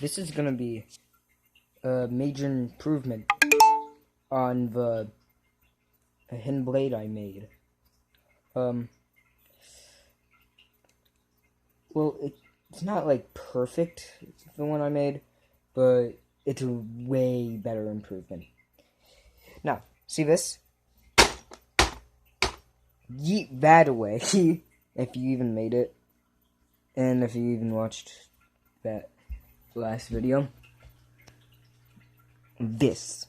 this is gonna be a major improvement on the hidden blade I made. Well, it's not like perfect, the one I made, but it's a way better improvement. Now, see this? Yeet that away, if you even made it, and if you even watched that last video. This.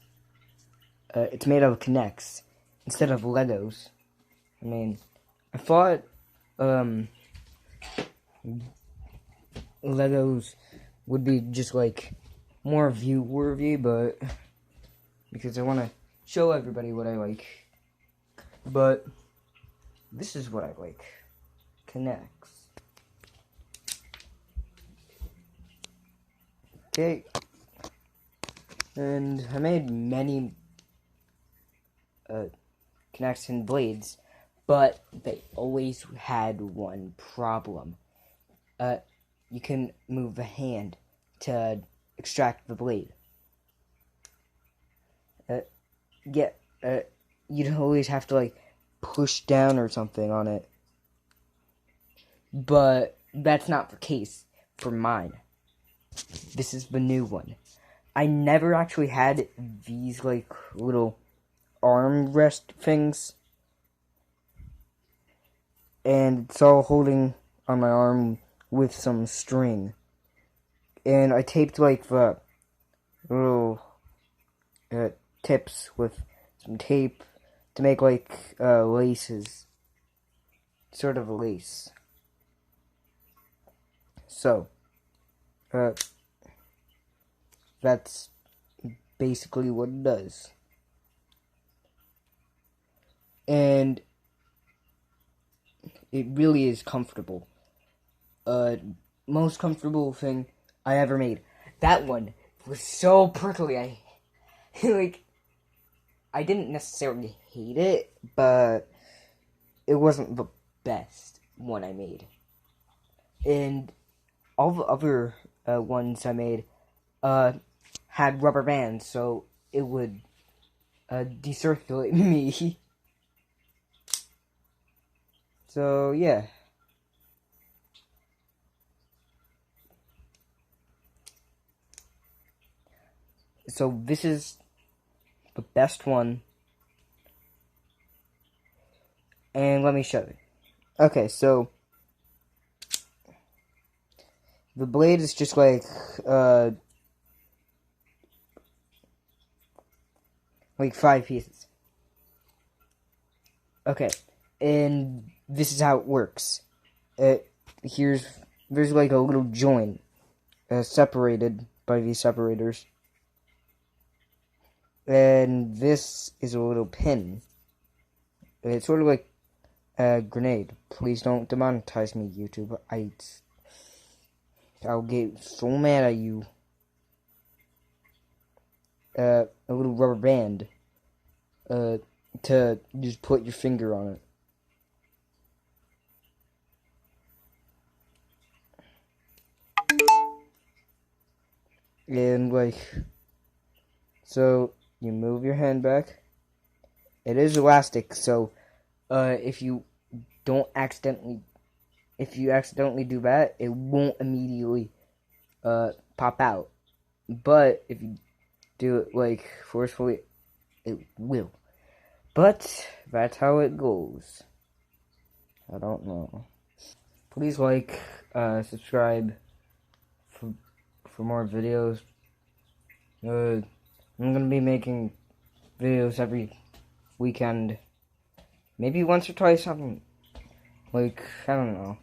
It's made of Knex instead of Legos. I mean, I thought Legos would be just like more view worthy, but because I want to show everybody what I like. But this is what I like. Knex. Okay. And I made many Knex and blades, but they always had one problem. You can move the hand to extract the blade. You'd always have to like push down or something on it. But that's not the case for mine. This is the new one. I never actually had these like little armrest things. And it's all holding on my arm with some string. And I taped like the little tips with some tape to make like laces. Sort of a lace. So, that's basically what it does. And it really is comfortable. Most comfortable thing I ever made. That one was so prickly. I didn't necessarily hate it, but it wasn't the best one I made. And all the other ones I made had rubber bands, so it would decirculate me. So, yeah. So, this is the best one. And let me show you. Okay, so the blade is just like 5 pieces. Okay, and this is how it works. There's like a little joint separated by these separators. And this is a little pin. It's sort of like a grenade. Please don't demonetize me, YouTube. I'll get so mad at you. A little rubber band. To just put your finger on it. And so you move your hand back. It is elastic, so if you accidentally do that, it won't immediately pop out. But if you do it like forcefully, it will. But that's how it goes. I don't know. Please like, subscribe for more videos. I'm gonna be making videos every weekend. Maybe once or twice something. Like, I don't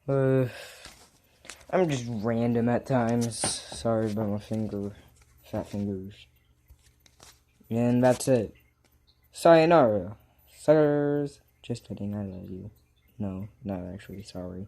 know. I'm just random at times. Sorry about my fat fingers. And that's it. Sayonara. Suckers. Just kidding, I love you. No, not actually, sorry.